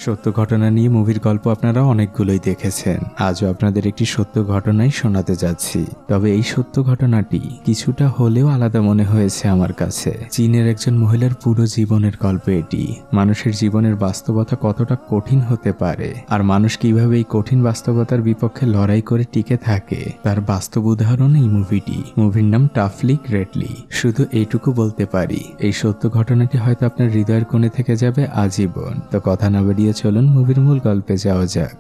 সত্য ঘটনা নিয়ে মুভির গল্প আপনারা অনেকগুলোই দেখেছেন। আজও আপনাদের একটি সত্য ঘটনাই শোনাতে যাচ্ছি। তবে এই সত্য ঘটনাটি কিছুটা হলেও আলাদা মনে হয়েছে আমার কাছে। চীনের একজন মহিলার পুরো জীবনের গল্প এটি। মানুষের জীবনের বাস্তবতা কতটা কঠিন হতে পারে আর মানুষ কিভাবে এই কঠিন বাস্তবতার বিপক্ষে লড়াই করে টিকে থাকে তার বাস্তব উদাহরণ এই মুভিটি। মুভির নাম টাফলি গ্রেটলি। শুধু এইটুকু বলতে পারি, এই সত্য ঘটনাটি হয়তো আপনার হৃদয়ের কোণে থেকে যাবে আজীবন। তো কথা না বাড়িয়ে চলুন মুভির মূল গল্পে যাওয়া যাক।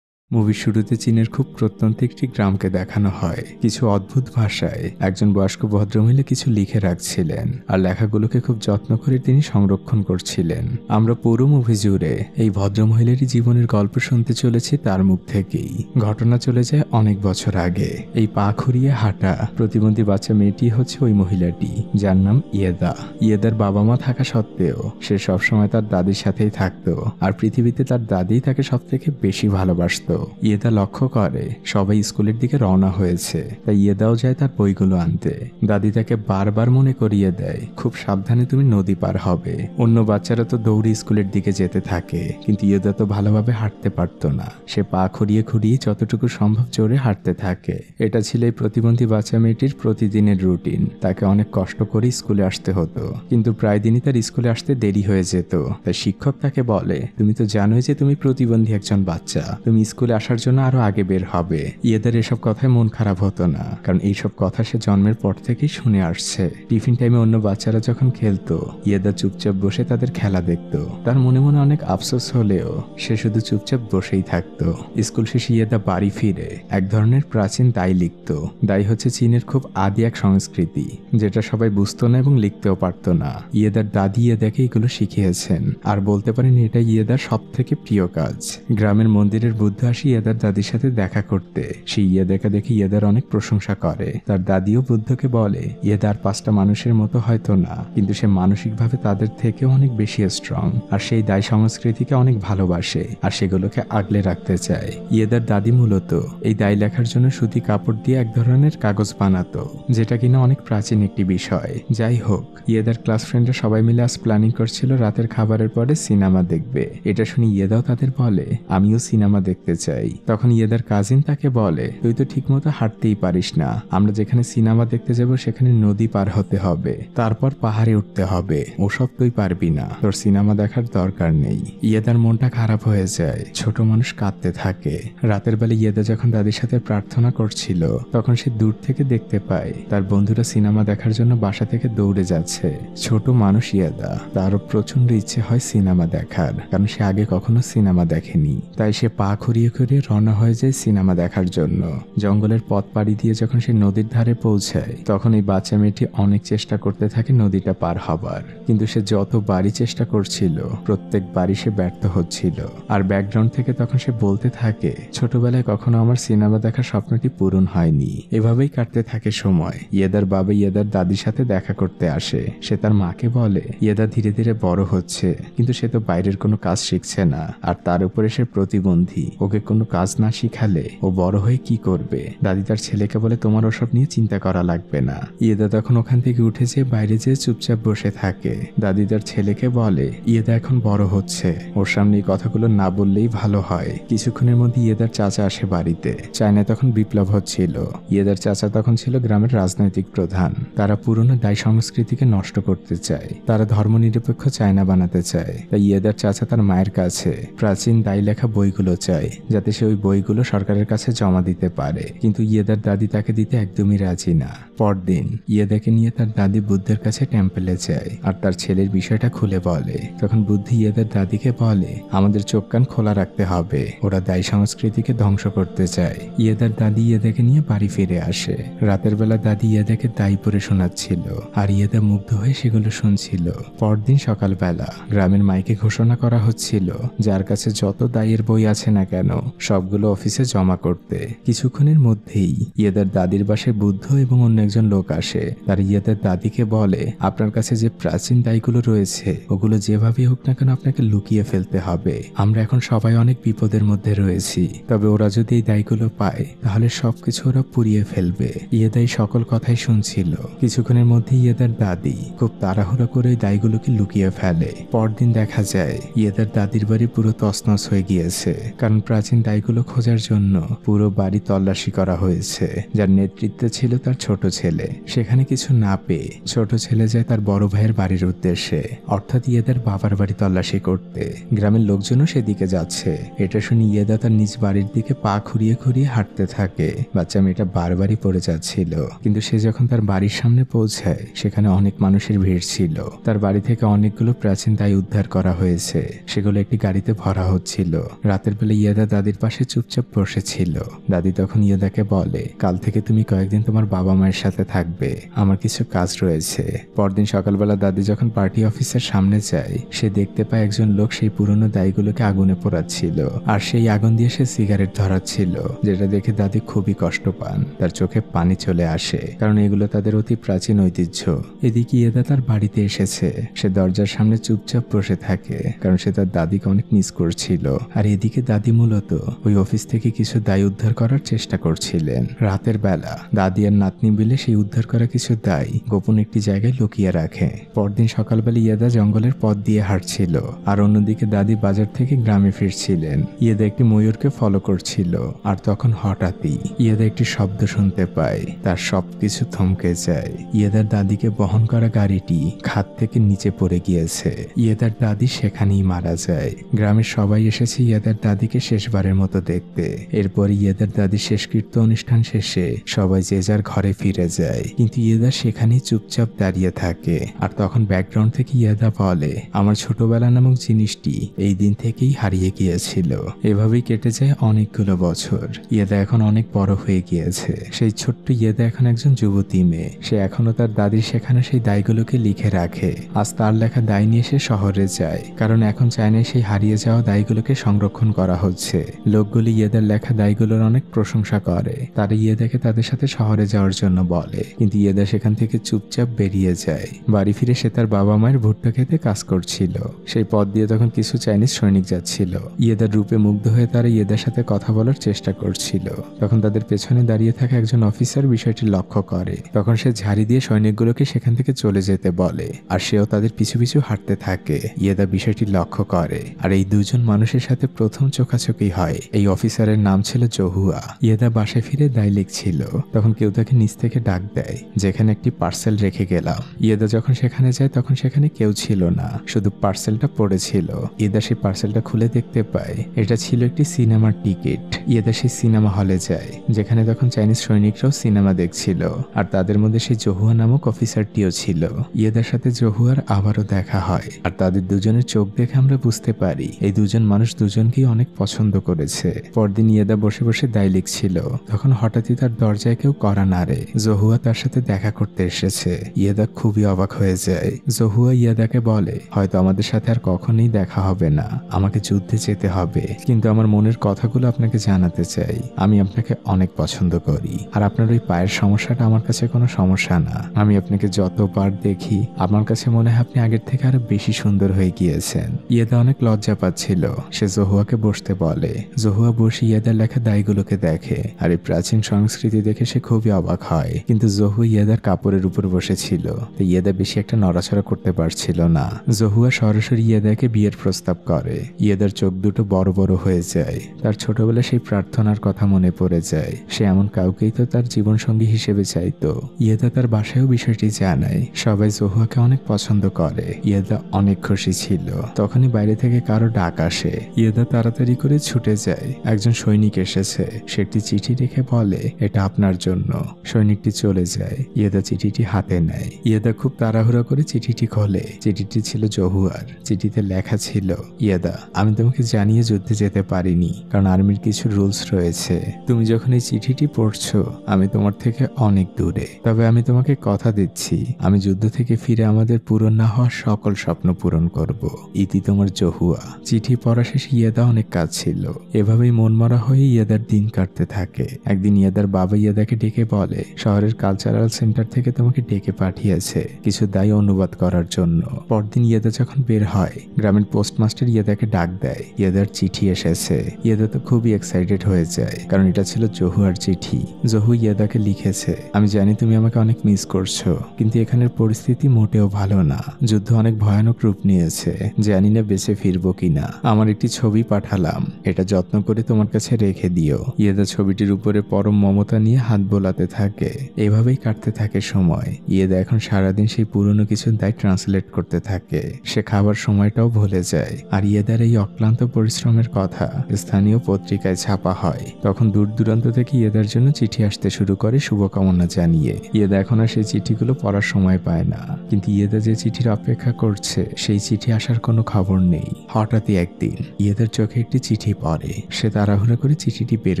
মুভির শুরুতে চীনের খুব প্রত্যন্ত একটি গ্রামকে দেখানো হয়। কিছু অদ্ভুত ভাষায় একজন বয়স্ক ভদ্রমহিলা কিছু লিখে রাখছিলেন আর লেখাগুলোকে খুব যত্ন করে তিনি সংরক্ষণ করছিলেন। আমরা পুরো মুভি জুড়ে এই ভদ্রমহিলারই জীবনের গল্প শুনতে চলেছি তার মুখ থেকেই। ঘটনা চলে যায় অনেক বছর আগে। এই পা খুঁড়িয়ে হাঁটা প্রতিবন্ধী বাচ্চা মেয়েটি হচ্ছে ওই মহিলাটি, যার নাম ইয়েদা। ইয়েদার বাবা মা থাকা সত্ত্বেও সে সবসময় তার দাদির সাথেই থাকতো আর পৃথিবীতে তার দাদিই তাকে সব থেকে বেশি ভালোবাসতো। ইয়েদা লক্ষ্য করে সবাই স্কুলের দিকে রওনা হয়েছে, তাই ইয়েদাও যায় তার বইগুলো আনতে। দাদি তাকে বারবার মনে করিয়ে দেয়, খুব সাবধানে তুমি নদী পার হবে। অন্য বাচ্চারা তো দৌড়ে স্কুলের দিকে যেতে থাকে, কিন্তু ইয়েদা তো ভালোভাবে হাঁটতে পারতো না। সে পা খুঁড়িয়ে খুঁড়িয়ে যতটুকু সম্ভব জোরে হাঁটতে থাকে। এটা ছিল এই প্রতিবন্ধী বাচ্চা মেয়েটির প্রতিদিনের রুটিন। তাকে অনেক কষ্ট করে স্কুলে আসতে হতো, কিন্তু প্রায় দিনই তার স্কুলে আসতে দেরি হয়ে যেত। তাই শিক্ষক তাকে বলে, তুমি তো জানোই যে তুমি প্রতিবন্ধী একজন বাচ্চা, তুমি স্কুলে আসার জন্য আরো আগে বের হবে। ইয়েদার এসব কথায় মন খারাপ হতো না, কারণ এইসব কথা সে জন্মের পর থেকেই শুনে আসছে। টিফিন টাইমে অন্য বাচ্চারা যখন খেলতো, ইয়েদা চুপচাপ বসে তাদের খেলা দেখতো। তার মনে মনে অনেক আফসোস হলেও সে শুধু চুপচাপ বসেই থাকতো। স্কুল শেষে ইয়েদা বাড়ি ফিরে এক ধরনের প্রাচীন দাই লিখত। দাই হচ্ছে চীনের খুব আদি এক সংস্কৃতি, যেটা সবাই বুঝতো না এবং লিখতেও পারতো না। ইয়েদার দাদি ইয়েদাকে এগুলো শিখিয়েছেন আর বলতে পারেন এটা ইয়েদার সব থেকে প্রিয় কাজ। গ্রামের মন্দিরের বুদ্ধ আসি ইয়েদার দাদির সাথে দেখা করতে। সে ইয়েদাকে দেখে ইয়েদার অনেক প্রশংসা করে। তার দাদিও বুদ্ধকে বলে, ইয়েদার 5টা মানুষের মতো হয়তো না, কিন্তু সে মানসিকভাবে তাদের থেকেও অনেক বেশি স্ট্রং আর সেই দায় সংস্কৃতিকে অনেক ভালোবাসে আর সেগুলোকে আগলে রাখতে চায়। ইয়েদার দাদি মূলত এই দায় লেখার জন্য সুতি কাপড় দিয়ে এক ধরনের কাগজ বানাতো, যেটা কিনা অনেক প্রাচীন একটি বিষয়। যাই হোক, ইয়েদার ক্লাস ফ্রেন্ডরা সবাই মিলে আজ প্ল্যানিং করছিল রাতের খাবারের পরে সিনেমা দেখবে। এটা শুনে ইয়েদাও তাদের বলে, আমিও সিনেমা দেখতে চাই। তখন ইয়েদার কাজিন তাকে বলে, তুই তো ঠিক মতো হাঁটতেই পারিস না, আমরা যেখানে সিনেমা দেখতে যাব সেখানে নদী পার হতে হবে, তারপর পাহাড়ে উঠতে হবে, ওসব তুই পারবি না, তোর সিনেমা দেখার দরকার নেই। ইয়েদার মনটা খারাপ হয়ে যায়, ছোট মানুষ কাঁদতে থাকে। রাতের বেলা ইয়েদা যখন দাদির সাথে প্রার্থনা করছিল, তখন সে দূর থেকে দেখতে পায় তার বন্ধুরা সিনেমা দেখার জন্য বাসা থেকে দৌড়ে যাচ্ছে। ছোট মানুষ ইয়েদা, তারও প্রচন্ড ইচ্ছে হয় সিনেমা দেখার, কারণ সে আগে কখনো সিনেমা দেখেনি। তাই সে পা খুঁড়িয়ে খুঁড়িয়ে রওনা হয়ে যায় সিনেমা দেখার জন্য। জঙ্গলের পথ পাড়ি দিয়ে যখন সে নদীর ধারে পৌঁছায়, তখন এই বাচ্চা মেয়েটি অনেক চেষ্টা করতে থাকে নদীটা পার হবার, কিন্তু সে যতবারই চেষ্টা করছিল প্রত্যেকবারই সে ব্যর্থ হচ্ছিল। আর ব্যাকগ্রাউন্ড থেকে তখন সে বলতে থাকে, ছোটবেলায় কখনো আমার সিনেমা দেখার স্বপ্নটি পূরণ হয়নি। এভাবেই কাটতে থাকে সময়। ইয়েদার বাবা ইয়েদার দাদির সাথে দেখা করতে আসে। সে তার মাকে বলে, ইয়েদা ধীরে ধীরে বড় হচ্ছে, কিন্তু সে তো বাইরের কোনো কাজ শিখছে না, আর তার উপরে সে প্রতিবন্ধী। ওকে কোনো কাজ না শিখালে ও বড় হয়ে কি করবে? দাদি তার ছেলেকে বলে, তোমার ওসব নিয়ে চিন্তা করা লাগবে না। ইয়েদা তখন ওখান থেকে উঠে যেয়ে বাইরে যেয়ে চুপচাপ বসে থাকে। দাদি তার ছেলেকে বলে, ইয়েদা এখন বড় হচ্ছে, ওর সামনে এই কথাগুলো না বললেই ভালো হয়। কিছুক্ষণের মধ্যে ইয়েদার চাচা আসে বাড়িতে। চায়নায় তখন বিপ্লব হচ্ছিল। ইয়েদার চাচা তখন ছিল গ্রামের রাজনৈতিক প্রধান। তারা পুরনো দায় সংস্কৃতিকে নষ্ট করতে চায়, তারা ধর্মনিরপেক্ষ চায়না বানাতে চায়। তাই ইয়েদার চাচা তার মায়ের কাছে প্রাচীন দায় লেখা বইগুলো চায়, যাতে সে ওই বইগুলো সরকারের কাছে জমা দিতে পারে। কিন্তু ইয়েদার দাদি তাকে দিতে একদমই রাজি না। পরদিন ইয়েদাকে নিয়ে তার দাদি বুদ্ধের কাছে টেম্পলে যায় আর তার ছেলের বিষয়টা খুলে বলে। তখন বুদ্ধি ইয়েদার দাদিকে বলে, আমাদের চোখ কান খোলা রাখতে হবে, ওরা দায় সংস্কৃতিকে ধ্বংস করতে চায়। ইয়েদার দাদি ইয়েদাকে নিয়ে বাড়ি ফিরে আসে। রাতের বেলা দাদি ইয়েদাকে দায় পড়ে শোনাচ্ছিল আর ইয়েদা মুগ্ধ হয়ে সেগুলো শুনছিল। পরদিন সকালবেলা গ্রামের মাইকে ঘোষণা করা হচ্ছিল, যার কাছে যত দায়ের বই আছে না কেন সবগুলো অফিসে জমা করতে। কিছুক্ষণের মধ্যেই ইয়েদার দাদির বাসায় বুদ্ধ এবং অন্য একজন লোক আসে। তার ইয়েদার দাদিকে বলে, আপনার কাছে যে প্রাচীন দাইগুলো রয়েছে ওগুলো যেভাবেই হোক না কেন আপনাকে লুকিয়ে ফেলতে হবে। আমরা এখন সবাই অনেক বিপদের মধ্যে রয়েছি, তবে ওরা যদি এই দাইগুলো পায় তাহলে সবকিছু ওরা পুড়িয়ে ফেলবে। ইয়েদাই সকল কথাই শুনছিল। কিছুক্ষণের মধ্যে ইয়েদার দাদি খুব তাড়াহুড়ো করে ওই দাইগুলোকে লুকিয়ে ফেলে। পরদিন দেখা যায় ইয়েদার দাদির বাড়ি পুরো তছনছ হয়ে গিয়েছে, কারণ প্রাচীন দাইগুলো খোঁজার জন্য পুরো বাড়ি তল্লাশি করা হয়েছে। যার নেতৃত্বে ছিল তার ছোট ছেলে। সেখানে কিছু না পেয়ে ছোট ছেলে যায় তার বড় ভাইয়ের বাড়ির উদ্দেশ্যে, অর্থাৎ ইয়েদার বাবার বাড়ি তল্লাশি করতে। গ্রামের লোকজনও সেদিকে যাচ্ছে। এটা শুনে ইয়েদা তার নিজ বাড়ির দিকে পা খুঁড়িয়ে খুঁড়িয়ে হাঁটতে থাকে। বাচ্চা মেয়েটা বারবারই পড়ে যাচ্ছিল, কিন্তু সে যখন তার বাড়ির সামনে পৌঁছায় সেখানে অনেক মানুষের ভিড় ছিল। তার বাড়ি থেকে অনেকগুলো প্রাচীন দাই উদ্ধার করা হয়েছে। সেগুলো একটি গাড়িতে ভরা হচ্ছিল। রাতের বেলা ইয়েদা দাদির পাশে চুপচাপ বসেছিল। দাদি তখন ইয়েদাকে বলে, কাল থেকে তুমি কয়েকদিন তোমার বাবা মায়ের সাথে থাকবে, আমার কিছু কাজ রয়েছে। পরদিন সকালবেলা দাদি যখন পার্টি অফিসের সামনে যায়, সে দেখতে পায় একজন লোক সেই পুরনো দাইগুলোকে আগুনে পোড়াচ্ছিল, আর সেই আগুন দিয়ে সে সিগারেট ধরাচ্ছিল, যেটা দেখে দাদি খুবই কষ্ট পান। তার চোখে পানি চলে আসে, কারণ এগুলো তাদের অতি প্রাচীন ঐতিহ্য। এদিকে ইয়েদা তার বাড়িতে এসেছে। সে দরজার সামনে চুপচাপ বসে থাকে, কারণ সে তার দাদিকে অনেক মিস করছিল। আর এদিকে দাদি মূলত ওই অফিস থেকে কিছু দায় উদ্ধার করার চেষ্টা করছিলেন। রাতের বেলা দাদি আর নাতনি মিলে সেই উদ্ধার করা কিছু দায় গোপন একটি জায়গায় লুকিয়ে রাখে। পরদিন সকালবেলা ইয়েদা জঙ্গলের পথ দিয়ে হাঁটছিল, আর অন্যদিকে দাদি বাজার থেকে গ্রামে ফিরছিলেন। ইয়েদা একটি ময়ূরকে ফলো করছিল, আর তখন হঠাৎই ইয়েদা একটি শব্দ শুনতে পায়। তার সবকিছু থমকে যায়। ইয়েদার দাদিকে বহন করা গাড়িটি খাদ থেকে নিচে পড়ে গিয়েছে। ইয়েদার দাদি সেখানেই মারা যায়। গ্রামের সবাই এসেছে ইয়েদার দাদিকে শেষবারের মতো দেখতে। এরপর ইয়েদার দাদির শেষকৃত্য অনুষ্ঠান শেষে সবাই যে যার ঘরে ফিরে যায়, কিন্তু ইয়েদা সেখানেই চুপচাপ দাঁড়িয়ে থাকে। আর তখন ব্যাকগ্রাউন্ড থেকে ইয়েদা বলে, আমার ছোটবেলা নামক জিনিসটি এই দিন থেকেই হারিয়ে গিয়েছিল। এভাবেই কেটে যায় অনেকগুলো বছর। ইয়েদা এখন অনেক বড় হয়ে গিয়েছে। সেই ছোট্ট ইয়েদা এখন একজন যুবতী মেয়ে। সে এখনো তার দাদির শেখানো সেই দায়গুলোকে লিখে রাখে। আজ তার লেখা দায় নিয়ে সে শহরে যায়, কারণ এখন চায়নায় সেই হারিয়ে যাওয়া দায়গুলোকে সংরক্ষণ করা হচ্ছে। লোকগুলি ইয়েদার লেখা দায়গুলোর অনেক প্রশংসা করে। তারা ইয়েদাকে তাদের সাথে শহরে যাওয়ার জন্য বলে, কিন্তু ইয়েদা সেখান থেকে চুপচাপ বেরিয়ে যায়। বাড়ি ফিরে সে তার বাবা মায়ের ভুট্টা খেতে কাজ করছিল। সেই পথ দিয়ে তখন কিছু চাইনিজ সৈনিক যাচ্ছিল। ইয়েদার রূপে মুগ্ধ হয়ে তারা ইয়েদার সাথে কথা বলার চেষ্টা করছিল। তখন তাদের পেছনে দাঁড়িয়ে থাকা একজন অফিসার বিষয়টি লক্ষ্য করে। তখন সে ঝাড়ি দিয়ে সৈনিকগুলোকে সেখান থেকে চলে যেতে বলে, আর সেও তাদের পিছু পিছু হাঁটতে থাকে। ইয়েদা বিষয়টি লক্ষ্য করে, আর এই দুজন মানুষের সাথে প্রথম চোখাচোখি হয়। এই অফিসারের নাম ছিল জহুয়া। ইয়েদা বাসায় ফিরে দায় লিখছিল। তখন কেউ তাকে নিচ থেকে ডাক দেয়, যেখানে একটি পার্সেল রেখে গেলাম। ইয়েদা যখন সেখানে যায় তখন সেখানে কেউ ছিল না, শুধু পার্সেলটা পড়েছিল। ইয়েদা সেই পার্সেলটা খুলে দেখতে পায় এটা ছিল একটি সিনেমার টিকিট। ইয়েদা সেই সিনেমা হলে যায়, যেখানে তখন চাইনিজ সৈনিকরাও সিনেমা দেখছিল, আর তাদের মধ্যে সেই জহুয়া নামক অফিসারটিও ছিল। ইয়েদার সাথে জহুয়ার আবারও দেখা হয়, আর তাদের দুজনের চোখ দেখে আমরা বুঝতে পারি এই দুজন মানুষ দুজনকেই অনেক পছন্দ করেছে। পরদিন ইয়েদা বসে বসে দায় লিখছিল। তখন হঠাৎই তার দরজায় কেউ কড়া নাড়ে। জহুয়া তার সাথে দেখা করতে এসেছে। ইয়েদা খুবই অবাক হয়ে যায়। জহুয়া ইয়েদাকে বলে, হয়তো আমাদের সাথে আর কখনোই দেখা হবে না, আমাকে যুদ্ধে যেতে হবে, কিন্তু আমার মনের কথাগুলো আপনাকে জানাতে চাই। আমি আপনাকে অনেক পছন্দ করি, আর আপনার ওই পায়ের সমস্যাটা আমার কাছে কোনো সমস্যা না। আমি আপনাকে যতবার দেখি আমার কাছে মনে হয় আপনি আগের থেকে আরো বেশি সুন্দর হয়ে গিয়েছেন। ইয়েদা অনেক লজ্জা পাচ্ছিল। সে জহুয়াকে বসতে বলে। জহুয়া বসে ইয়েদার লেখা দায়গুলোকে দেখে, আর এই প্রাচীন সংস্কৃতি দেখে সে খুবই অবাক হয়। কিন্তু জহুয়া ইয়েদার কাপড়ের উপর বসেছিল, তাই ইয়েদা বেশি একটা নড়াচড়া করতে পারছিল না। জহুয়া সরাসরি ইয়েদাকে বিয়ের প্রস্তাব করে। ইয়েদার চোখ দুটো বড় বড় হয়ে যায়। তার ছোটবেলায় সেই প্রার্থনার কথা মনে পড়ে যায়। সে এমন কাউকেই তো তার জীবনসঙ্গী হিসেবে চাইতো। ইয়েদা তার বাসায়ও বিষয়টি জানায়। সবাই জহুয়াকে অনেক পছন্দ করে। ইয়েদা অনেক খুশি ছিল। তখনই বাইরে থেকে কারো ডাক আসে। ইয়েদা তাড়াতাড়ি করে ছুটে যায়। একজন সৈনিক এসেছে। সে একটি চিঠি রেখে বলে, এটা আপনার জন্য। সৈনিকটি চলে যায়। ইয়েদা চিঠিটি হাতে নেয়। ইয়েদা খুব তাড়াহুড়া করে চিঠিটি খোলে। চিঠিটি ছিল জহুয়ার। চিঠিতে লেখা ছিল, ইয়েদা, আমি তোমাকে জানিয়ে যুদ্ধে যেতে পারিনি, কারণ আর্মির কিছু রুলস রয়েছে। তুমি যখন এই চিঠিটি পড়ছো আমি তোমার থেকে অনেক দূরে, তবে আমি তোমাকে কথা দিচ্ছি আমি যুদ্ধ থেকে ফিরে আমাদের পূরণ না হওয়া সকল স্বপ্ন পূরণ করব। ইতি তোমার জহুয়া। চিঠি পড়া শেষে ইয়েদা অনেক কাঁদছিল। এভাবেই মনমরা হয়ে ইয়েদার দিন কাটতে থাকে। একদিন ইয়েদার বাবা ইয়েদাকে ডেকে বলে, শহরের কালচারাল সেন্টার থেকে তোমাকে ডেকে পাঠিয়েছে কিছু দায়ী অনুবাদ করার জন্য। পরদিন ইয়েদা যখন বের হয়, গ্রামের পোস্টমাস্টার ইয়েদাকে ডাক দেয়। ইয়েদার চিঠি এসেছে। ইয়েদা তো খুবই এক্সাইটেড হয়ে যায়, কারণ এটা ছিল জহুয়ার চিঠি। জহু ইয়েদাকে লিখেছে, আমি জানি তুমি আমাকে অনেক মিস করছো, কিন্তু এখানের পরিস্থিতি মোটেও ভালো না। যুদ্ধ অনেক ভয়ানক রূপ নিয়েছে, জানি না বেঁচে ফিরবো কিনা। আমার একটি ছবি পাঠালাম, এটা যত্ন করে তোমার কাছে রেখে দিও। ইয়েদা ছবিটির উপরে পরম মমতা নিয়ে হাত বোলাতে থাকে। এভাবেই কাটতে থাকে সময়। ইয়েদা এখন সারাদিন সেই পুরনো কিছু দায় ট্রান্সলেট করতে থাকে। সে খাবার সময়টাও ভুলে যায়। আর ইয়েদার এই অক্লান্ত পরিশ্রমের কথা স্থানীয় পত্রিকায় ছাপা হয়। তখন দূর দূরান্ত থেকে ইয়েদার জন্য চিঠি আসতে শুরু করে শুভকামনা জানিয়ে। ইয়েদা এখন আর সেই চিঠিগুলো পড়ার সময় পায় না, কিন্তু ইয়েদা যে চিঠির অপেক্ষা করছে সেই চিঠি আসার কোনো খবর নেই। হঠাৎই একদিন ইয়েদার চোখে একটি চিঠি পড়ে। সে তাড়াহুড়া করে চিঠিটি বের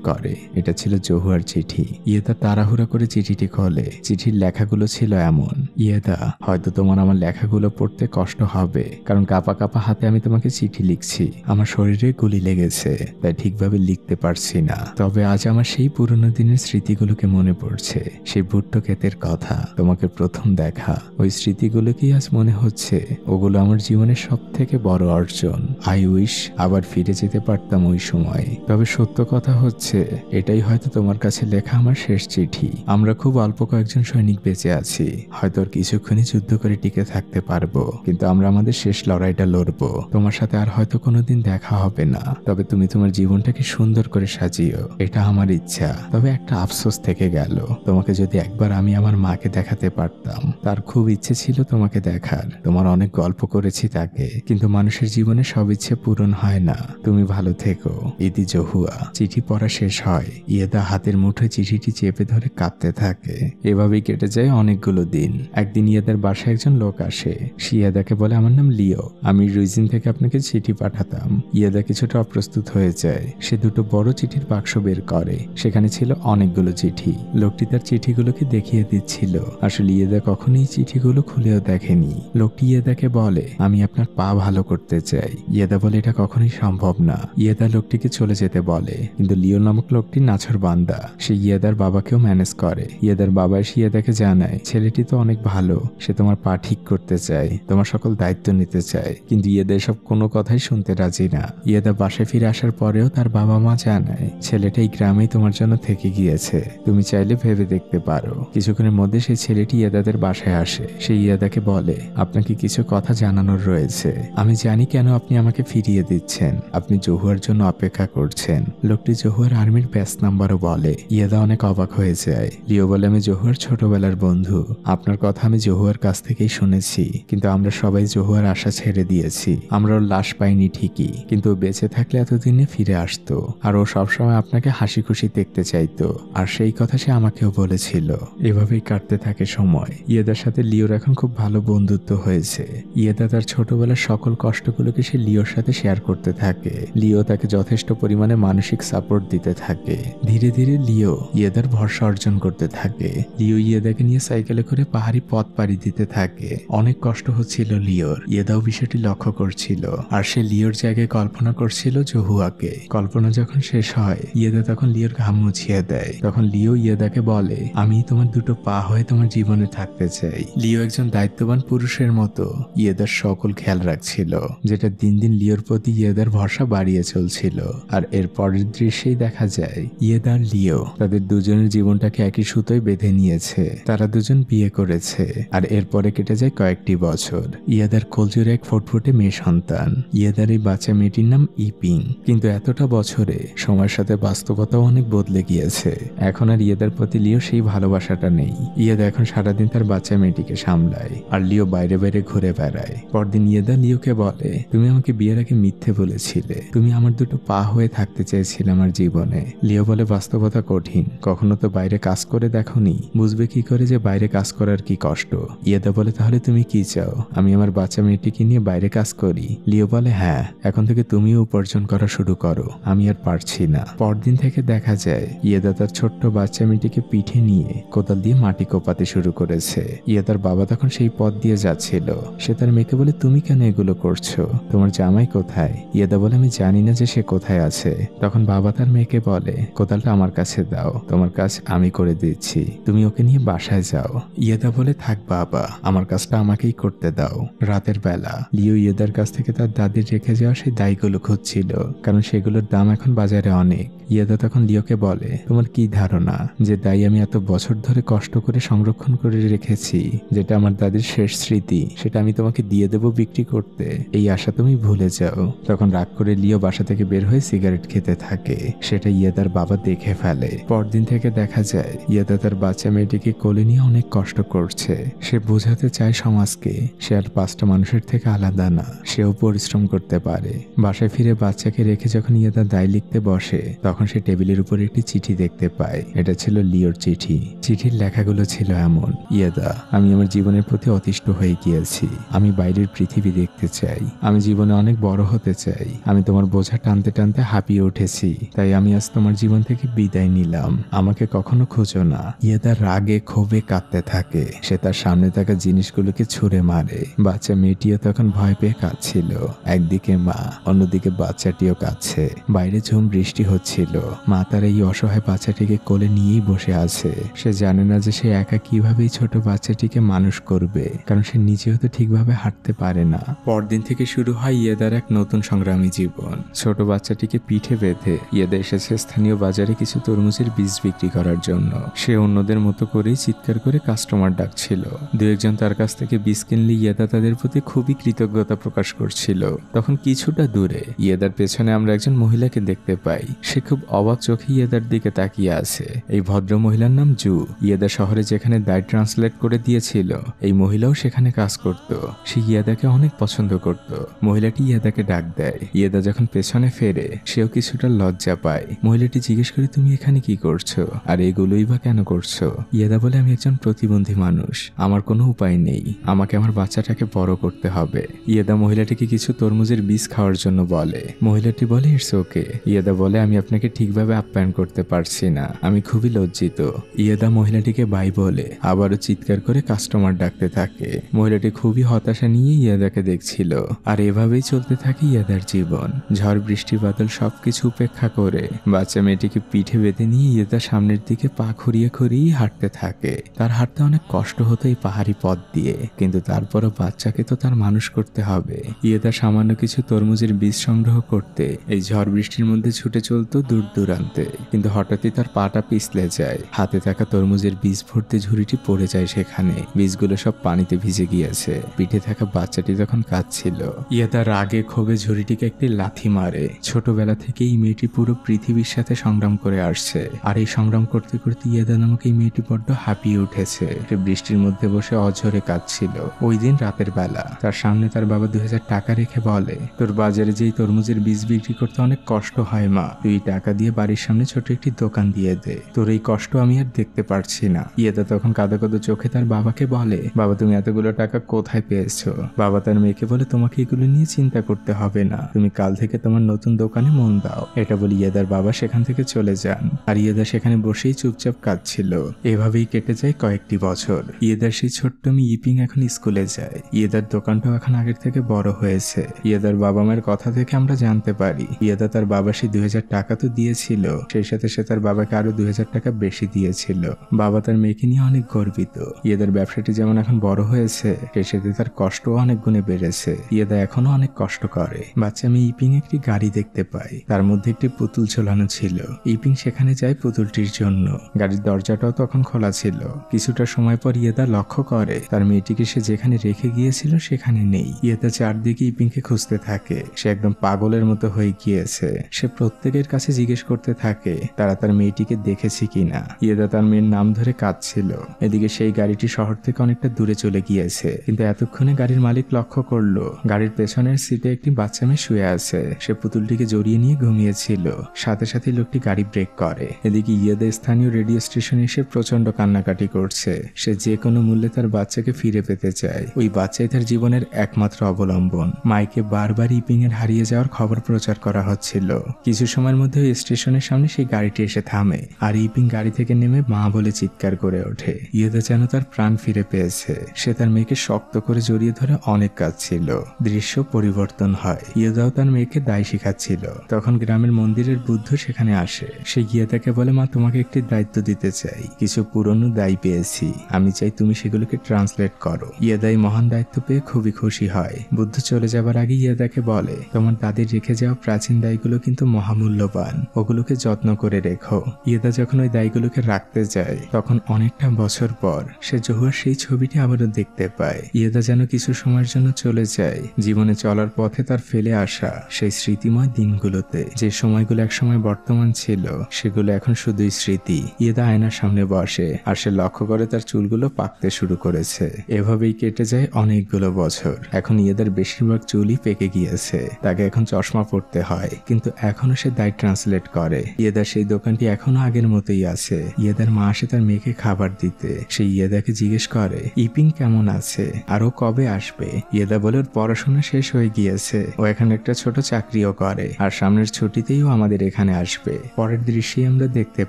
করে। এটা ছিল জহুয়ার চিঠি। ইয়েদা তাড়াহুড়া করে চিঠিটি খোলে। চিঠির লেখাগুলো ছিল এমন, ইয়েদা, হয়তো তোমার আমার লেখাগুলো পড়তে কষ্ট হবে, কারণ কাঁপা কাঁপা হাতে আমি তোমাকে চিঠি লিখছি। আমার শরীরে গুলি লেগেছে, তাই ঠিকভাবে লিখতে পারছি না। তবে আজ আমার সেই পুরনো দিনের স্মৃতিগুলোকে মনে পড়ছে। সেই ভুট্টো ক্ষেতের কথা, তোমাকে প্রথম দেখা, ওই স্মৃতিগুলোকেই আজ মনে হচ্ছে ওগুলো আমার জীবনের সব থেকে বড় অর্জন। আই উইশ আবার ফিরে যেতে পারতাম ওই সময়। তবে সত্য কথা হচ্ছে, এটাই হয়তো তোমার কাছে লেখা আমার শেষ চিঠি। আমরা খুব অল্প কয়েকজন সৈনিক বেঁচে আছি, হয়তো আর কিছুক্ষণই যুদ্ধ করে টিকে থাকতে পারবো, কিন্তু আমরা আমাদের শেষ লড়াইটা লড়বো। তোমার সাথে আর হয়তো কোনোদিন দেখা হবে না, তবে তুমি তোমার জীবনটাকে সুন্দর করে সাজিও, এটা আমার ইচ্ছা। তবে একটা আফসোস থেকে গেল, তোমাকে যদি একবার আমি আমার মাকে দেখাতে পারতাম। তার খুব ইচ্ছে ছিল তোমাকে দেখার। তোমার অনেক গল্প করেছি তাকে, কিন্তু মানুষের জীবনে সব ইচ্ছে পূরণ হয় না। তুমি ভালো থেকো, ইতি জহুয়া। চিঠি পড়া শেষ হয়। ইয়েদা হাতের মুঠোয় চিঠিটি চেপে ধরে কাঁদতে থাকে। এভাবেই কেটে যায় অনেকগুলো দিন। একদিন ইয়েদার বাসায় একজন লোক আসে। সে ইয়েদাকে বলে, আমার নাম লিও, আমি রুইজিন থেকে আপনাকে চিঠি পাঠাতাম। ইয়েদা কিছুটা অপ্রস্তুত হয়ে যায়। সে দুটো বড় চিঠির বাক্স বের করে। সেখানে ছিল অনেকগুলো চিঠি। লোকটি তার চিঠিগুলোকে দেখিয়ে দিচ্ছিল। আসলে ইয়েদা কখনোই চিঠিগুলো খুলেও দেখেনি। লোকটি ইয়েদাকে বলে, আমি আপনার পা ভালো করতে চাই। ইয়েদা বলে, এটা কখনোই সম্ভব না। ইয়েদা লোকটিকে চলে যেতে বলে, কিন্তু লিও নামক লোকটি নাছর বান্দা। সে ইয়েদার বাবাকেও ম্যানেজ করে। ইয়েদার বাবা এসে ইয়েদাকে জানায়, ছেলেটি তো অনেক ভালো, সে তোমার পা ঠিক করতে চায়, তোমার সকল দায়িত্ব নিতে চায়। কিন্তু ইয়েদা এসব কোনো কথাই শুনতে রাজি না। ইয়েদা বাসায় ফিরে আসার পরেও তার বাবা মা জানায়, ছেলেটা এই গ্রামেই তোমার জন্য থেকে গিয়েছে, তুমি চাইলে ভেবে দেখতে পারো। কিছুক্ষণের মধ্যে সেই ছেলেটি ইয়েদাদের বাসায় আসে। সে ইয়েদাকে বলে, আপনাকে কিছু কথা জানানোর রয়েছে। আমি জানি কেন আপনি আমাকে ফিরিয়ে দিচ্ছেন। আপনি জহুয়ার জন্য অপেক্ষা করছেন। লোকটি জহুয়ার আর্মির ব্যাচ নাম্বারও বলে। ইয়েদা অনেক অবাক হয়ে যায়। লিও বলে, আমি জহুয়ার ছোটবেলার বন্ধু। আপনার কথা আমি জহুয়ার কাছ থেকেই শুনেছি, কিন্তু আমরা সবাই জহুয়ার আশা ছেড়ে দিয়েছি। আমরা ওর লাশ পাইনি ঠিকই, কিন্তু ও বেঁচে থাকলে এতদিনে ফিরে আসতো, আর ও সবসময় আপনাকে হাসি খুশি দেখতে চাইতো। আর সেই কথা সে আমাকেও বলেছিল। এভাবেই কাটতে থাকে সময়। ইয়েদার সাথে লিওর এখন খুব ভালো বন্ধুত্ব হয়েছে। ইয়েদা তার ছোটবেলার সকল কষ্টগুলোকে সে লিওর সাথে শেয়ার করতে থাকে। লিও তাকে যথেষ্ট পরিমাণে মানসিক সাপোর্ট দিতে থাকে। ধীরে ধীরে লিও ইয়েদার ভরসা অর্জন করতে থাকে। লিও ইয়েদাকে নিয়ে সাইকেলে করে পাহাড়ি পথ পাড়ি দিতে থাকে। অনেক কষ্ট হচ্ছিল লিওর। ইয়েদাও বিষয়টি লক্ষ্য করছিল, আর সে লিওর জায়গায় কল্পনা করছিল জহুয়াকে। কল্পনা যখন শেষ হয়, ইয়েদা তখন লিওর ঘাম মুছিয়ে দেয়। তখন লিও ইয়েদাকে বলে, আমি তোমার দুটো পা হয়ে তোমার জীবনে থাকতে চাই। লিও একজন দায়িত্ববান পুরুষের মতো ইয়েদার সকল খেয়াল রাখছিল, যেটা দিন দিন লিওর প্রতি ইয়েদার ভরসা বাড়িয়ে চলছিল। আর এর পরের দৃশ্যেই দেখা যায় ইয়েদা আর লিও তাদের দুজনের জীবনটাকে একই সুতোয় বেঁধে নিয়েছে। তারা দুজন বিয়ে করেছে। আর এরপরে কেটে যায় কয়েকটি বছর। ইয়েদার কোলজুরে এক ফুটফুটে মেয়ে সন্তান। ইয়েদার এই বাচ্চা মেয়েটির নাম ইপিং। কিন্তু এতটা বছরে সময়ের সাথে বাস্তবতাও অনেক বদলে গিয়েছে। এখন আর ইয়েদার প্রতি লিও সেই ভালোবাসাটা নেই। ইয়েদা এখন সারাদিন তার বাচ্চা মেয়েটিকে সামলায়, আর লিও বাইরে বাইরে ঘুরে বেড়ায়। পরদিন ইয়েদা লিওকে বলে, তুমি আমাকে বিয়ের আগে মিথ্যে বলেছিলে, তুমি আমার দুটো পা হয়ে থাকতে চেয়েছিলে আমার জীবনে। লিও বলে, বাস্তবতা কঠিন, কখনো তো বাইরে কাজ করে দেখোনি, বুঝবে কি করে যে বাইরে কাজ করার কি কষ্ট। ইয়েদা বলে, তাহলে তুমি কি চাও, আমি আমার বাচ্চা মেয়েটিকে নিয়ে বাইরে কাজ করি? লিও বলে, হ্যাঁ, এখন থেকে তুমিও উপার্জন করা শুরু করো, আমি আর পারছি না। পরদিন থেকে দেখা যায় ইয়েদা তার ছোট্ট বাচ্চা মেয়েটিকে পিঠে নিয়ে কোদাল দিয়ে মাটি কোপাতে শুরু করেছে। ইয়েদার বাবা তখন সেই পথ দিয়ে যাচ্ছিল। সে তার মেয়েকে বলে, তুমি কেন এগুলো করছো, তোমার জামাই কোথায়? ইয়েদা বলে, আমি জানি না যে সে সে কোথায় আছে। তখন বাবা তার মেয়েকে বলে, কোদালটা আমার কাছে দাও, তোমার কাজ আমি করে দিচ্ছি, তুমি ওকে নিয়ে বাসায় যাও। ইয়েদা বলে, থাক বাবা, আমার কাজটা আমাকেই করতে দাও। রাতের বেলা লিও ইয়েদার কাছ থেকে তার দাদির রেখে যাওয়া সেই দাইগুলো খুঁজছিল, কারণ সেগুলোর দাম এখন বাজারে অনেক। ইয়েদা তখন লিওকে বলে, তোমার কি ধারণা যে দাই আমি এত বছর ধরে কষ্ট করে সংরক্ষণ করে রেখেছি, যেটা আমার দাদির শেষ স্মৃতি, সেটা আমি তোমাকে দিয়ে দেবো বিক্রি করতে? এই আশা তুমি ভুলে যাও। তখন রাগ করে লিও বাসা থেকে বের হয়ে সিগারেট খেতে থাকে। সেটা ইয়েদার বাবা দেখে ফেলে। পরদিন থেকে দেখা যায় ইয়েদা তার বাচ্চা মেয়েটিকে কোলে নিয়ে অনেক কষ্ট করছে। সে বোঝাতে চায় সমাজকে সে আর 5টা মানুষের থেকে আলাদা না, সেও পরিশ্রম করতে পারে। বাসায় ফিরে বাচ্চাকে রেখে যখন ইয়েদা দায় লিখতে বসে, তখন সে টেবিলের উপর একটি চিঠি দেখতে পায়। এটা ছিল লিওর চিঠি। চিঠির লেখাগুলো ছিল এমন, ইয়েদা, আমি আমার জীবনের প্রতি অতিষ্ঠ হয়ে গিয়েছি। আমি বাইরের পৃথিবী দেখতে চাই। আমি জীবনে অনেক বড় হতে চাই। আমি তোমার বোঝা টানতে টানতে হাঁপিয়ে উঠেছি, তাই আমি আজ তোমার জীবন থেকে বিদায় নিলাম। আমাকে কখনো খোঁজো না। ইয়েদা রাগে ক্ষোভে কাঁদতে থাকে। সে তার সামনে থাকা জিনিসগুলোকে ছুঁড়ে মারে। বাচ্চা মেয়েটিও তখন ভয় পেয়ে কাঁদছিল। একদিকে মা, অন্যদিকে বাচ্চাটিও কাঁদছে। বাইরে ঝুম বৃষ্টি হচ্ছিল। মা তার এই অসহায় বাচ্চাটিকে কোলে নিয়েই বসে আছে। সে জানে না যে সে একা কিভাবে এই ছোট বাচ্চাটিকে মানুষ করবে, কারণ সে নিজেও তো ঠিকভাবে হাঁটতে পারে না। পরদিন থেকে শুরু হয় ইয়েদার এক নতুন সংগ্রামী জীবন। ছোট বাচ্চাটিকে পিঠে বেঁধে ইয়েদা এসেছে স্থানীয় বাজারে কিছু তরমুজের বীজ বিক্রি করার জন্য। সে অন্যদের মতো করেই চিৎকার করে কাস্টমার ডাকছিল। দু একজন তার কাছ থেকে বীজ কিনলে ইয়েদা তাদের প্রতি খুবই কৃতজ্ঞতা প্রকাশ করছিল। তখন কিছুটা দূরে ইয়েদার পেছনে আমরা একজন মহিলাকে দেখতে পাই। সে খুব অবাক চোখে ইয়েদার দিকে তাকিয়ে আছে। এই ভদ্র মহিলার নাম জু। ইয়েদা শহরে যেখানে দায় ট্রান্সলেট করে দিয়েছিল, এই মহিলাও সেখানে কাজ করত। সে ইয়েদাকে অনেক পছন্দ করত। মহিলাটি ইয়েদাকে ডাক দেয়। ইয়েদা যখন পেছনে ফেরে, সেও কিছুটা লজ্জা পায়। মহিলাটি জিজ্ঞেস করে, তুমি এখানে কি করছো, আর এগুলোই বা কেন করছো? ইয়েদা বলে, আমি একজন প্রতিবন্ধী মানুষ, আমার কোনো উপায় নেই, আমাকে আমার বাচ্চাটাকে বড় করতে হবে। ইয়েদা মহিলাটিকে কিছু তরমুজের বীজ খাওয়ার জন্য বলে। মহিলাটি বলে, ইটস ওকে। ইয়েদা বলে, আমি আপনাকে ঠিকভাবে আপ্যায়ন করতে পারছি না, আমি খুবই লজ্জিত। ইয়েদা মহিলাটিকে বাই বলে আবারও চিৎকার করে কাস্টমার ডাকতে থাকে। মহিলাটি খুবই হতাশা নিয়ে ইয়েদাকে দেখছিল। আর এভাবেই চলতে থাকে ইয়েদার জীবন। ঝড় বৃষ্টি বাদল সবকিছু উপেক্ষা করে বাচ্চা মেয়েটিকে পিঠে বেঁধে নিয়ে ইয়েদা সামনের দিকে পা খুঁড়িয়ে খুঁড়িয়ে হাঁটতে থাকে। তার হাঁটতে অনেক কষ্ট হতো এই পাহাড়ি পথ দিয়ে, কিন্তু তারপরও বাচ্চাকে তো তার মানুষ করতে হবে। ইয়েদা সামান্য কিছু তরমুজের বীজ সংগ্রহ করতে এই ঝড় বৃষ্টির মধ্যে ছুটে চলতো দূর দূরান্তে। কিন্তু হঠাৎই তার পাটা পিছলে যায়। হাতে থাকা তরমুজের বীজ ভর্তি ঝুড়িটি পড়ে যায় সেখানে। বীজগুলো সব পানিতে ভিজে গিয়েছে। পিঠে থাকা বাচ্চাটি তখন কাঁদছিল। ইয়েদা রাগে ক্ষোভে ঝুড়িটিকে একটি লাথি মারে। ছোটবেলা থেকে এই মেয়েটি পুরো পৃথিবীর সাথে সংগ্রাম করে আসছে। আর এই সংগ্রাম করতে করতে ইয়েদা নামক এই মেয়েটি বড্ড হাঁপিয়ে উঠেছে। সে বৃষ্টির মধ্যে বসে অঝরে কাঁদছিল। ওই দিন রাতের বেলা তার সামনে তার বাবা 2000 টাকা রেখে বলে, তোর বাজারে যেই তরমুজের বীজ বিক্রি করতে অনেক কষ্ট হয় মা, তুই টাকা দিয়ে বাড়ির সামনে ছোট একটি দোকান দিয়ে দে, তোর এই কষ্ট আমি আর দেখতে পারছি না। ইয়েদা তখন কাঁদো কাঁদো চোখে তার বাবাকে বলে, বাবা তুমি এতগুলো টাকা কোথায় পেয়েছো? বাবা তার মেয়েকে বলে, তোমাকে এগুলো নিয়ে চিন্তা করতে হবে না, তুমি কাল থেকে তোমার নতুন দোকানে মন দাও। এটা বলে ইয়েদার বাবা সেখান থেকে চলে যান। আর ইয়েদা সেখানে বসেই চুপচাপ কাঁদছিল। এভাবেই কেটে যায় কয়েকটি বছর। ইয়েদার সেই ছোট্ট মেয়ে ইপিং এখন স্কুলে যায়। ইয়েদার দোকানটাও এখন আগের থেকে বড় হয়েছে। ইয়েদার বাবা মায়ের কথা থেকে আমরা জানতে পারি ইয়েদা তার বাবা সেই 2000 টাকা তো দিয়েছিল, সেই সাথে সে তার বাবাকে আরো 2000 টাকা বেশি দিয়েছিল। বাবা তার মেয়েকে নিয়ে অনেক গর্বিত। ইয়েদার ব্যবসাটি যেমন এখন বড় হয়েছে, সেই সাথে তার কষ্টও অনেক গুণে বেড়েছে। ইয়েদা এখনো অনেক কষ্ট করে। বাচ্চা মেয়ে ইপিং একটি গাড়ি দেখতে পায়। তার মধ্যে একটি পুতুল ঝোলানো ছিল। ইপিং সেখানে যায় পুতুলটির জন্য। গাড়ির দরজাটাও তখন খোলা ছিল। কিছুটা সময় পর ইয়েদা লক্ষ্য করে তার মেয়েটিকে সে যেখানে রেখে গিয়েছিল সেখানে নেই। ইয়েদা চারদিকে ইপিংকে খুঁজতে থাকে। সে একদম পাগলের মতো হয়ে গিয়েছে। সে প্রত্যেকের কাছে জিজ্ঞেস করতে থাকে তারা তার মেয়েটিকে দেখেছে কিনা। ইয়েদা তার মেয়ের নাম ধরে কাঁদছিল। এদিকে সেই গাড়িটি শহর থেকে অনেকটা দূরে চলে গিয়েছে। কিন্তু এতক্ষণে গাড়ির মালিক লক্ষ্য করলো গাড়ির পেছনের সিটে একটি বাচ্চা মেয়ে শুয়ে আছে। সে পুতুলটিকে জড়িয়ে নিয়ে ঘুমিয়েছিল। সাথে সাথে লোকটি গাড়ি ব্রেক করে। এদিকে ইয়েদা স্থানীয় রেডিও স্টেশনে এসে প্রচন্ড কান্নাকাটি করছে। সে যে কোনো মূল্যে তার বাচ্চাকে ফিরে পেতে চায়। ওই বাচ্চাই তার জীবনের একমাত্র অবলম্বন। মাইকে বারবার ইপিং এর হারিয়ে যাওয়ার খবর প্রচার করা হচ্ছিল। কিছু সময়ের মধ্যে ওই স্টেশনের সামনে সেই গাড়িটি এসে থামে। আর ইপিং গাড়ি থেকে নেমে মা বলে চিৎকার করে ওঠে। ইয়েদা যেন তার প্রাণ ফিরে পেয়েছে। সে তার মেয়েকে শক্ত করে জড়িয়ে ধরে অনেক কাঁদছিল। দৃশ্য পরিবর্তন হয়। ইয়েদাও তার মেয়েকে দায় শিখাচ্ছিল। তখন গ্রামের মন্দিরের বুদ্ধ সেখানে আসে। সে ইয়েদাকে বলে, মা তোমাকে একটি দায়িত্ব দিতে চাই, কিছু পুরনো দায় পেয়েছি, আমি চাই তুমি সেগুলোকে ট্রান্সলেট করো। ইয়েদা এই মহান দায়িত্ব পেয়ে খুবই খুশি হয়। বুদ্ধ চলে যাবার আগে ইয়েদাকে বলে, তোমার দাদির রেখে যাওয়া প্রাচীন দায়গুলো কিন্তু মহামূল্যবান, ওগুলোকে যত্ন করে রেখো। ইয়েদা যখন ওই দায়গুলোকে রাখতে যায় তখন অনেকটা বছর পর সে জহুয়ার সেই ছবিটি আবারও দেখতে পায়। ইয়েদা যেন কিছু সময়ের জন্য চলে যায় জীবনে চলার পথে তার ফেলে আসা সেই স্মৃতিময় দিনগুলোতে। যে সময়গুলো একসময় বর্তমান ছিল সেগুলো এখন শুধুই স্মৃতি। ইয়েদা আয়নার সামনে বসে আর সে লক্ষ্য করে তার চুলগুলো পাকতে শুরু করেছে। এভাবেই কেটে যায় অনেকগুলো বছর। এখন ইয়েদার বেশিরভাগ চুলই পেকে গিয়েছে, তাকে এখন চশমা পড়তে হয়, কিন্তু এখনো সে দায় ট্রান্সলেট করে। ইয়েদার সেই দোকানটি এখনো আগের মতোই আছে। ইয়েদার মা আসে তার মেয়েকে খাবার দিতে। সে ইয়েদাকে জিজ্ঞেস করে ইপিং কেমন আছে আর ও কবে আসবে। ইয়েদা বলে ওর পড়াশোনা শেষ হয়ে গিয়েছে, ও এখন একটা ছোট চাকরিও করে আর সামনের ছুটিতেই ও আমাদের এখানে আসবে। পরের দৃশ্যে আমরা দেখতে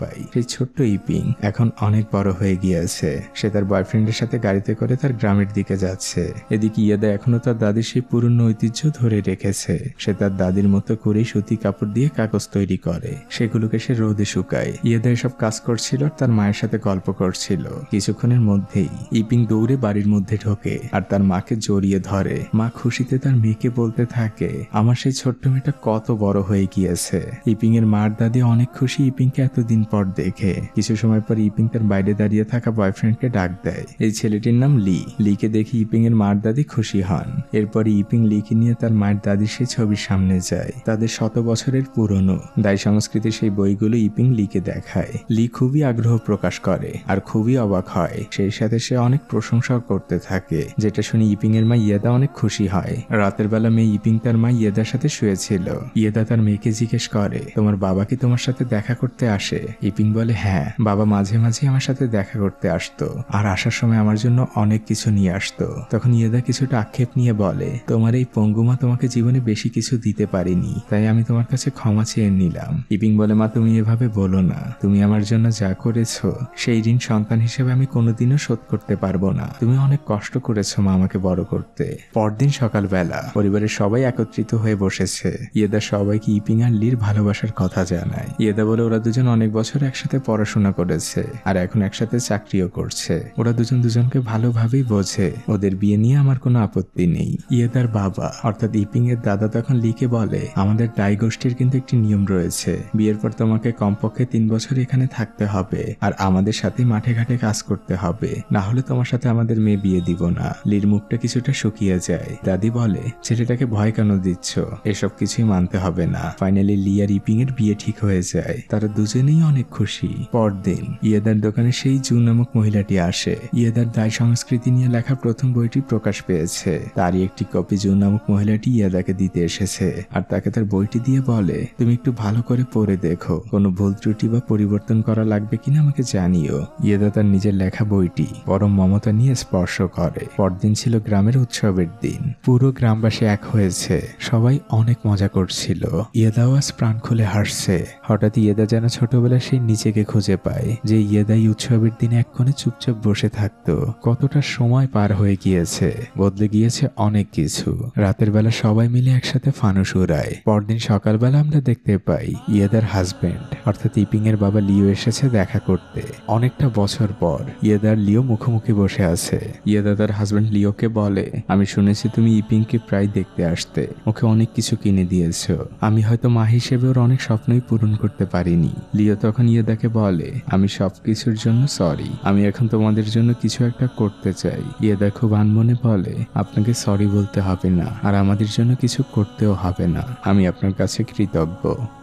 পাই সেই ছোট্ট ইপিং এখন অনেক বড় হয়ে গিয়েছে। সে তার বয়ফ্রেন্ডের সাথে গাড়িতে করে তার গ্রামের দিকে যাচ্ছে। এদিকে ইয়েদা এখনো তার দাদির সেই পুরনো ঐতিহ্য ধরে রেখেছে। সে তার দাদির মতো করেই সুতি কাপড় দিয়ে কাগজ তৈরি করে, সেগুলোকে সে রোদে শুকায়। ইয়েদা এসব কাজ করছিল আর তার মায়ের সাথে গল্প করছিল। কিছুক্ষণের মধ্যেই ইপিং দৌড়ে বাড়ির মধ্যে ঢোকে আর তার মাকে জড়িয়ে ধরে। মা খুশিতে তার মেয়েকে বলতে থাকে, আমার সেই ছোট্ট মেয়েটা কত বড় হয়ে গিয়েছে। ইপিং এর মার দাদি অনেক খুশি ইপিংকে এতদিন পর দেখে। কিছু সময় পর ইপিং তার বাইরে দাঁড়িয়ে থাকা বয়ফ্রেন্ডকে ডাক দেয়। এই ছেলেটির নাম লি। লিকে দেখে ইপিং এর মার দাদি খুশি হন। এরপরে ইপিং লিকে নিয়ে তার মায়ের দাদির সেই ছবির সামনে যায়। তাদের শত বছরের পুরনো দায় সংস্কৃতির সেই বইগুলো ইপিং লিকে দেখায়। লি খুবই আগ্রহ প্রকাশ করে আর খুবই অবাক হয়। সেই সাথে সে অনেক প্রশংসাও করতে থাকে, যেটা শুনে ইপিং এর মা ইয়েদা অনেক খুশি হয়। রাতের বেলা মেয়ে ইপিং তার মা ইয়েদার সাথে শুয়েছিল। ইয়েদা তার মেয়েকে জিজ্ঞেস করে, তোমার বাবা কি তোমার সাথে দেখা করতে আসে? ইপিং বলে, হ্যাঁ, বাবা মাঝে মাঝে আমার সাথে দেখা করতে আসতো আর আসার সময় আমার জন্য অনেক কিছু নিয়ে আসতো। তখন ইয়েদা কিছুটা আক্ষেপ নিয়ে বলে, তোমার এই পঙ্গুমা তোমাকে জীবনে বেশি কিছু দিতে পারিনি, তাই আমি তোমার কাছে ক্ষমা চেয়ে নিলাম। ইপিং বলে, মা তুমি এভাবে বলো না, তুমি আমার জন্য যা করেছো সেই ঋণ সন্তান হিসেবে আমি কোনোদিনও শোধ করতে পারবো না। তুমি অনেক কষ্ট করেছো মা আমাকে বড় করতে। পরদিন সকালবেলা পরিবারের সবাই একত্রিত হয়ে বসেছে। ইয়েদা সবাইকে ইপিং আর লির ভালোবাসার কথা জানায়। ইয়েদা বলে ওরা দুজন অনেক বছর একসাথে পড়াশোনা করেছে আর এখন একসাথে চাকরিও করছে। ওরা দুজন দুজনকে ভালোভাবেই বোঝে। ওদের বিয়ে নিয়ে আমার কোনো আপত্তি নেই। ইয়েদার বাবা অর্থাৎ ইপিং এর দাদা তখন লিকে বলে, আমাদের ডাই গোষ্ঠীর কিন্তু একটি নিয়ম রয়েছে, বিয়ের পর তোমাকে কমপক্ষে 3 বছর এখানে থাকতে হবে আর আমাদের সাথে মাঠে ঘাটে কাজ করতে হবে, না হলে তোমার সাথে আমাদের মেয়ে বিয়ে দিব না। লির মুখটা কিছুটা শুকিয়ে যায়। দাদি বলে, ছেলেটাকে ভয় কেন দিচ্ছ, এসব কিছুই মানতে হবে না। ফাইনালি লি আর ইপিং এর বিয়ে ঠিক হয়ে যায়। তারা দুজনেই অনেক খুশি। পরদিন ইয়েদার দোকানে সেই জু নামক মহিলাটি আসে। ইয়েদার দায় সংস্কৃতি নিয়ে লেখা প্রথম বইটি প্রকাশ পেয়েছে। তারই একটি কপি জু নামক মহিলাটি ইয়েদাকে দিতে এসেছে আর তাকে তার বইটি দিয়ে বলে, তুমি একটু ভালো করে পড়ে দেখো, কোনো ভুল ত্রুটি বা পরিবর্তন করা লাগবে কিনা আমাকে জানিও। ইয়েদা তার নিজের লেখা বইটি পরম মমতা নিয়ে স্পর্শ করে। পরদিন ছিল গ্রামের উৎসবের দিন। পুরো গ্রামবাসী এক হয়েছে, সবাই অনেক মজা করছিল। ইয়েদাও আজ প্রাণ খুলে হাসছে। হঠাৎ ইয়েদা যেন ছোটবেলায় সেই নিজেকে খুঁজে পায়, যে ইয়েদাই উৎসবের দিনে এক কোণে চুপচাপ বসে থাকতো। কতটা সময় পার হয়ে গিয়েছে, বদলে গিয়েছে অনেক কিছু। রাতের বেলা সবাই মিলে একসাথে ফানুস উড়ায়। পরদিন সকালবেলা আমরা দেখতে পাই ইয়েদার হাজবেন্ড অর্থাৎ ইপিং এর বাবা লিও এসেছে দেখা করতে। অনেকটা বছর পর ইয়েদার লিও মুখোমুখি বসে আছে। ইয়েদা তার হাজবেন্ড লিওকে বলে, আমি শুনেছি তুমি ইপিংকে প্রায় দেখতে আসতে, ওকে অনেক কিছু কিনে দিয়েছো। আমি হয়তো মা হিসেবে ওর অনেক স্বপ্নই পূরণ করতে পারিনি। লিও তখন ইয়েদাকে বলে, আমি সবকিছুর জন্য সরি, আমি এখন তোমাদের জন্য কিছু একটা করতে চাই। ইয়েদা খুব আনমনে বলে, আপনাকে সরি বলতে হবে না আর আমাদের জন্য কিছু করতেও হবে না, আমি আপনার কাছে কৃতজ্ঞ।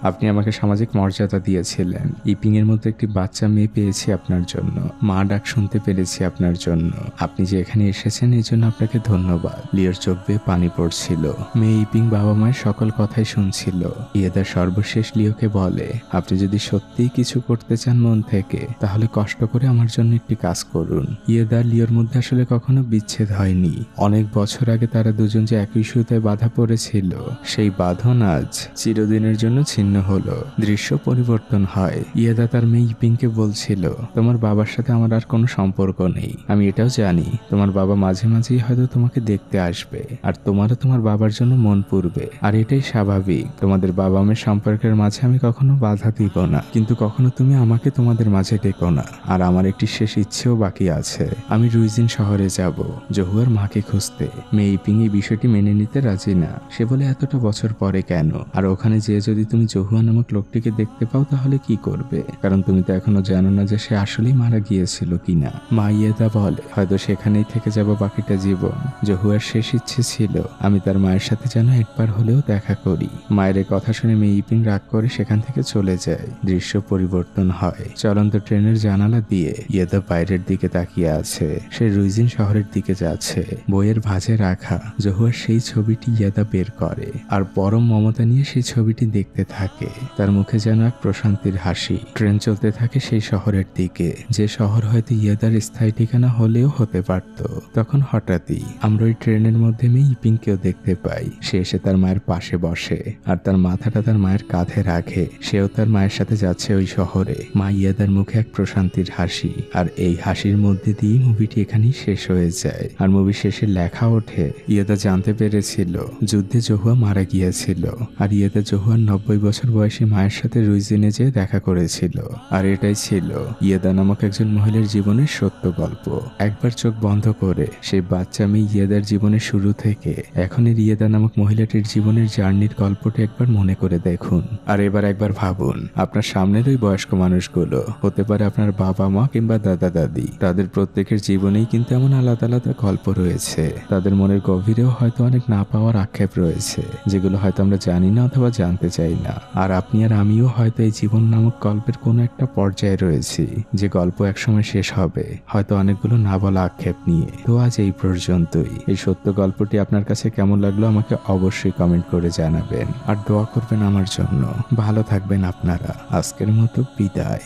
আপনি আমাকে সামাজিক মর্যাদা দিয়েছিলেন, ইপিং এর মতো একটি বাচ্চা মেয়ে পেয়েছি আপনার জন্য, মা ডাক শুনতে পেরেছি আপনার জন্য, আপনি যে এখানে এসেছেন এই জন্য আপনাকে ধন্যবাদ। লিওর চোখ বেয়ে পানি পড়ছিল। মেয়ে ইপিং বাবা মায়ের সকল কথাই শুনছিল। ইয়েদা সর্বশেষ লিওকে বলে, আপনি যদি সত্যিই কিছু করতে চান মন থেকে, তাহলে কষ্ট করে আমার জন্য একটি কাজ করুন। ইয়েদা লিওর মধ্যে আসলে কখনো বিচ্ছেদ হয়নি। অনেক বছর আগে তারা দুজন যে একই সুতায় বাঁধা পড়েছিল, সেই বাঁধন আজ চিরদিনের জন্য ছিন্ন হলো। দৃশ্য পরিবর্তন হয়। ইয়েদা তার মেয়ে ইপিংকে বলছিল, তোমার বাবার সাথে আমার আর কোনো সম্পর্ক নেই। আমি এটাও জানি তোমার বাবা মাঝে মাঝেই হয়তো তোমাকে দেখতে আসবে আর তোমারও তোমার বাবার জন্য মন পুড়বে, আর এটাই স্বাভাবিক, তোমাদের বাবা মায়ের সম্পর্কের মাঝে আমি কখনো বাধা দিব না, কিন্তু কখনো তুমি আমাকে তোমাদের মাঝে ডেকো না। আর আমার একটি শেষ ইচ্ছেও বাকি আছে, আমি রুইজিন শহরে যাব জহুয়ার মাকে খুঁজতে। মেয়ে ইপিং এই বিষয়টি মেনে নিতে রাজি না। সে বলে এতটা বছর পরে কেন? আর ওখানে যেয়ে যদি তুমি জহুয়া নামক লোকটিকে দেখতে পাও তাহলে কি করবে? কারণ তুমি তো এখনো জানো না যে সে আসলেই মারা গিয়েছিল কিনা। মা ইয়েদা বলে হয়তো সেখানেই থেকে যাব বাকিটা জীবন। জহুয়ার শেষ ইচ্ছে ছিল আমি তার মায়ের সাথে যেন একবার হলেও দেখা করি। মায়ের কথা শুনে মেয়ে ইপিং রাগ করে সেখান থেকে চলে যায়। দৃশ্য পরিবর্তন হয়। চলন্ত ট্রেনের জানালা দিয়ে ইয়েদা বাইরের দিকে তাকিয়ে আছে। সে রুইজিন শহরের দিকে যাচ্ছে। বইয়ের ভাঁজে রাখা জহুয়ার সেই ছবিটি ইয়েদা বের করে আর পরম মমতা নিয়ে সেই ছবিটি দেখতে থাকে। তার মুখে যেন এক প্রশান্তির হাসি। ট্রেন চলতে থাকে সেই শহরের দিকে, যে শহর হয়তো ইয়েদার স্থায়ী ঠিকানা হলেও হতে পারত। তখন হঠাৎই আমরা ওই ট্রেনের মধ্যে মেয়ে ইপিংকেও দেখতে পাই। সে এসে তার মায়ের পাশে বসে আর তার মাথাটা তার মায়ের কাঁধে রাখে। সেও তার মায়ের সাথে যাচ্ছে ওই শহরে। মা ইয়েদার মুখে এক প্রশান্তির হাসি। আর এই হাসির মধ্যে দিয়ে মুভিটি এখানেই শেষ হয়ে যায়। আর মুভি শেষে লেখা ওঠে ইয়েদা জানতে পেরেছিল যুদ্ধে জহুয়া মারা গিয়েছিল, আর ইয়েদা জহুয়ার 90 বছর বয়সী মায়ের সাথে রুইজিনে যেয়ে দেখা করেছিল। আর এটাই ছিল ইয়েদা নামক একজন মহিলার জীবনের সত্য গল্প। একবার চোখ বন্ধ করে সেই বাচ্চা মেয়ে ইয়েদার জীবনের শুরু থেকে এখনের ইয়েদা নামক মহিলাটির জীবনের জার্নির গল্পটা একবার মনে করে দেখুন। আর এবার একবার ভাবুন আপনার সামনের ওই বয়স্ক মানুষগুলো হতে পারে আপনার বাবা মা কিংবা দাদা দাদি। তাদের প্রত্যেকের জীবনেই কিন্তু এমন আলাদা আলাদা গল্প রয়েছে। তাদের মনের গভীরেও হয়তো অনেক না পাওয়ার আক্ষেপ রয়েছে, যেগুলো হয়তো আমরা জানি না অথবা জানতে চাই না। আর আপনি আর আমিও হয়তো এই জীবন নামক গল্পের কোনো একটা পর্যায়ে রয়েছি, যে গল্প একসময় শেষ হবে, হয়তো অনেকগুলো না বলা আক্ষেপ নিয়ে। তো আজ এই পর্যন্তই। এই সত্য গল্পটি আপনার কাছে কেমন লাগলো আমাকে অবশ্যই কমেন্ট করে জানাবেন। আর দোয়া করবেন আমার জন্য। ভালো থাকবেন আপনারা। আজকের মতো বিদায়।